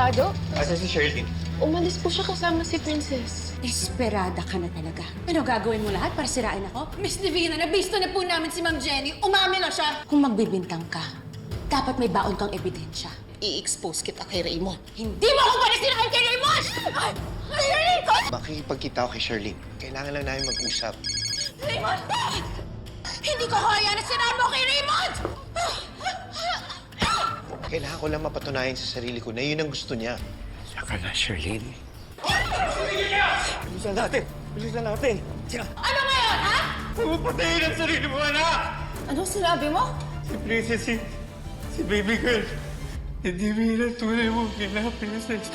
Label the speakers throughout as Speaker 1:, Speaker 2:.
Speaker 1: Dado?
Speaker 2: Asa si Shirley?
Speaker 1: Umalis po siya kasama si Princess.
Speaker 3: Desperada ka na talaga. Ano gagawin mo lahat para sirain ako? Miss Divina, nabisto na po namin si Ma'am Jenny. Umamin na siya. Kung magbibintang ka, dapat may baon kang ebidensya. I-expose kita kay Raymond. Hindi mo ako panisirain kay Raymond! Ay! Raymond!
Speaker 2: Makikipagkita ako kay Shirley. Kailangan lang namin mag-usap.
Speaker 3: Raymond! Hindi ko kaya na sirain mo kay Raymond!
Speaker 2: Kailangan ko lang mapatunayan sa sarili ko na yun ang gusto niya. Saka na, Shirley. Bilisan natin! Bilisan natin!
Speaker 3: Ano ngayon, ha?
Speaker 2: Pupatayin ang sarili mo, anak!
Speaker 3: Anong sinabi mo?
Speaker 2: Si Princess, si baby girl. Hindi mo yun ang tunay mo. Kailangan, Princess.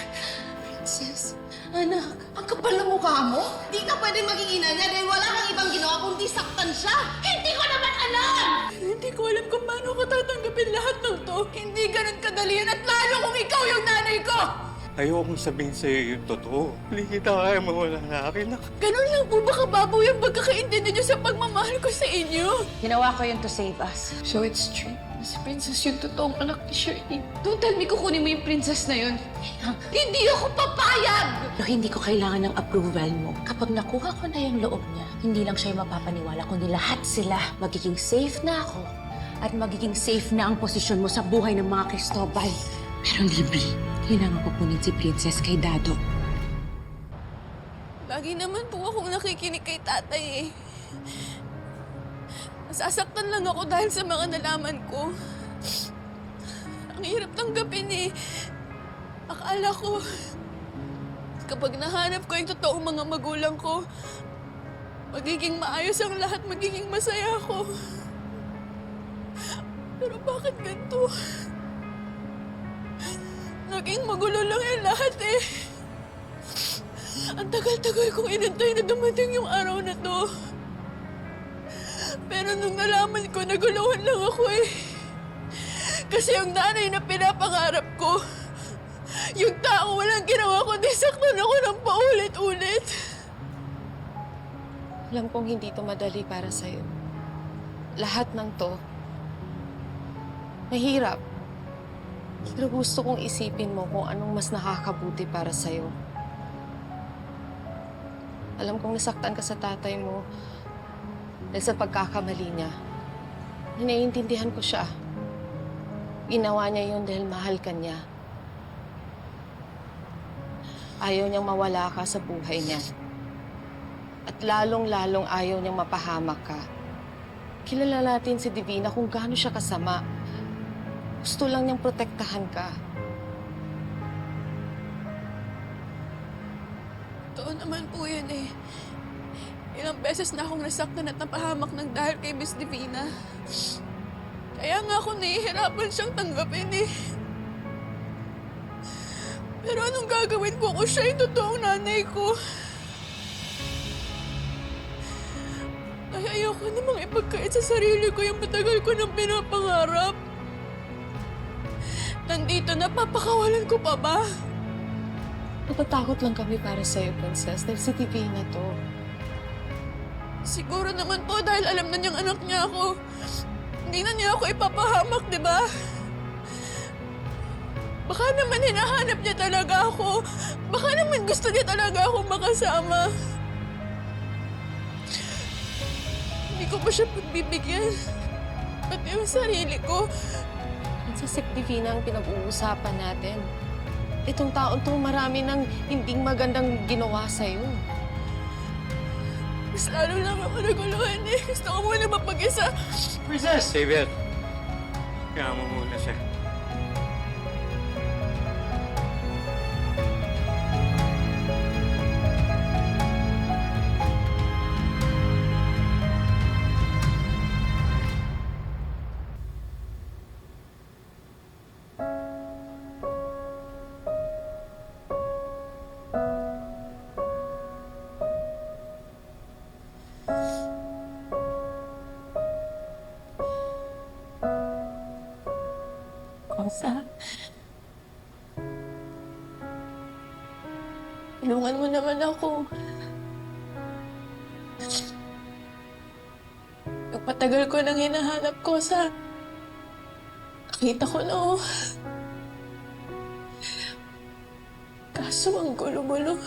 Speaker 3: Sis, anak, ang kapal ng mukha mo. Di ka pwede maging ina niya dahil wala kang ibang ginawa kundi saktan siya. Hindi ko naman alam! Hindi ko alam kung paano ko tatanggapin lahat ng to. Hindi ganun kadali yan at lalo kung ikaw yung nanay ko!
Speaker 2: Ayokong sabihin sa'yo yung totoo. Hindi kita kaya mawala na akin.
Speaker 3: Ganun lang po ba kababaw yung pagkakaintindi niyo sa pagmamahal ko sa inyo? Ginawa ko yun to save us.
Speaker 1: So it's true. Si Princess yung totoong anak ni Shirley. Don't tell me kukunin mo yung princess na yun.
Speaker 3: Hindi ako papayag! Pero hindi ko kailangan ng approval mo. Kapag nakuha ko na yung loob niya, hindi lang siya yung mapapaniwala, kundi lahat sila. Magiging safe na ako at magiging safe na ang posisyon mo sa buhay ng mga Cristobal. Pero Libby, kailangan kukunin si Princess kay Dado.
Speaker 1: Lagi naman po akong nakikinig kay tatay eh. Nasasaktan lang ako dahil sa mga nalaman ko. Ang hirap tanggapin eh. Akala ko, kapag nahanap ko yung totoong mga magulang ko, magiging maayos ang lahat, magiging masaya ako. Pero bakit ganito? Naging magulo lang yung lahat eh. Ang tagal-tagal kong inantay na dumating yung araw na to. Pero nung nalaman ko, naguluhan lang ako eh. Kasi yung nanay na pinapangarap ko, yung tao walang ginawa kundi saktan ako ng paulit-ulit. Alam kong hindi to madali para sa'yo. Lahat ng to, mahirap. Pero gusto kong isipin mo kung anong mas nakakabuti para sa'yo. Alam kong nasaktan ka sa tatay mo dahil sa pagkakamali niya. Naiintindihan ko siya. Ginawa niya yun dahil mahal ka niya. Ayaw niyang mawala ka sa buhay niya. At lalong-lalong ayaw niyang mapahamak ka. Kilala natin si Divina kung gaano siya kasama. Gusto lang niyang protektahan ka. Totoo naman po yun eh. Ilang beses na akong nasaktan at napahamak ng dahil kay Miss Divina. Kaya nga ako nahihirapan siyang tanggapin eh. Pero anong gagawin ko kung siya yung totoong nanay ko? Kaya ayoko namang ipagkait sa sarili ko yung matagal ko nang pinapangarap. Nandito na, papakawalan ko pa ba? Natatakot lang kami para sa'yo, Princess, dahil si Divina to. Siguro naman po dahil alam na niyang anak niya ako. Hindi na niya ako ipapahamak, di ba? Baka naman hinahanap niya talaga ako. Baka naman gusto niya talaga akong makasama. Hindi ko pa siya pagbibigyan. Pati yung sarili ko. Sa Divina ang pinag-uusapan natin. Itong taon to marami ng hindi magandang ginawa sa'yo. Mas lalo lang ako naguluhan eh. Gusto ko muna mapag-isa.
Speaker 2: Princess! Xavier! Kaya mo muna siya.
Speaker 1: Kosa. Tulungan mo naman ako. Yung patagal ko nang hinahanap ko sa... Nakita ko na, oh. Kaso ang gulo-gulo.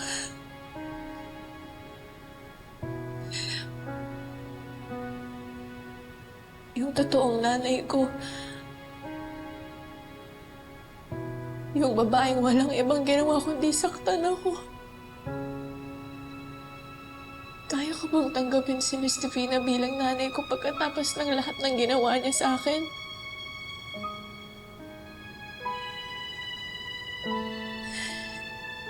Speaker 1: Yung totoong nanay ko, yung babaeng walang ibang ginawa kundi saktan ako. Kaya ko bang tanggapin si Miss Divina bilang nanay ko pagkatapos ng lahat ng ginawa niya sa akin?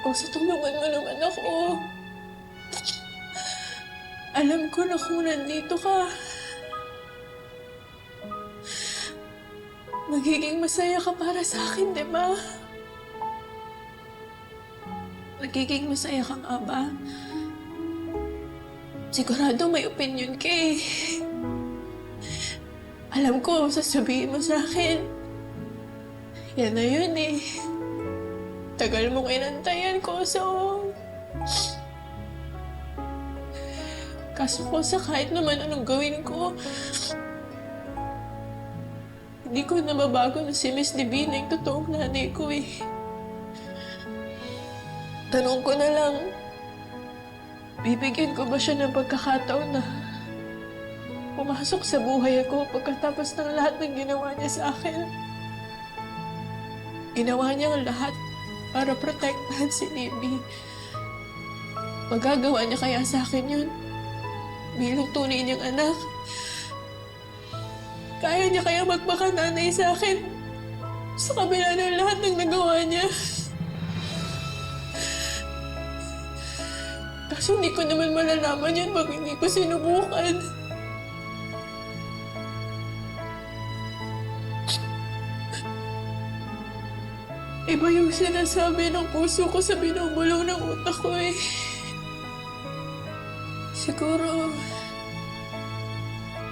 Speaker 1: Kung sa tulungan mo naman ako, alam ko na kung nandito ka, magiging masaya ka para sa akin, di ba? Magiging masaya ka nga ba? Sigurado may opinion ka eh. Alam ko, sasabihin mo sa akin. Yan na yun eh. Tagal mong inantayan ko, so... Kaso ko sa kahit naman anong gawin ko, hindi ko na mabago na si Miss Divina yung totoong nanay ko eh. Tanong ko na lang, bibigyan ko ba siya ng pagkakataon na pumasok sa buhay ako pagkatapos ng lahat ng ginawa niya sa akin? Ginawa niya ang lahat para protektahan si Libby. Magagawa niya kaya sa akin yun? Bilang tunay niyang anak. Kaya niya kaya magpakananay sa akin sa kabila ng lahat ng nagawa niya? Kaso hindi ko naman malalaman yun pag hindi ko sinubukan. Iba yung sinasabi ng puso ko sa binubulong ng utak ko eh. Siguro,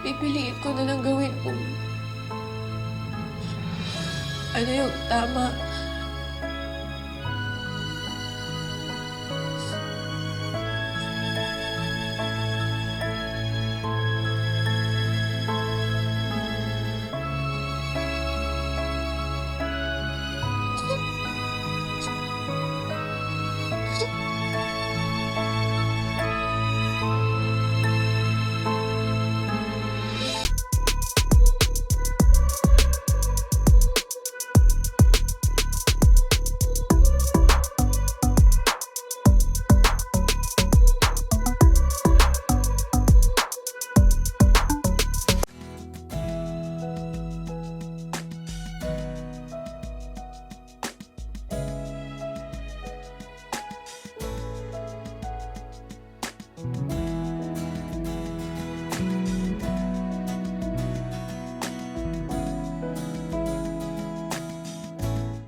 Speaker 1: pipiliin ko na lang gawin kung ano yung tama.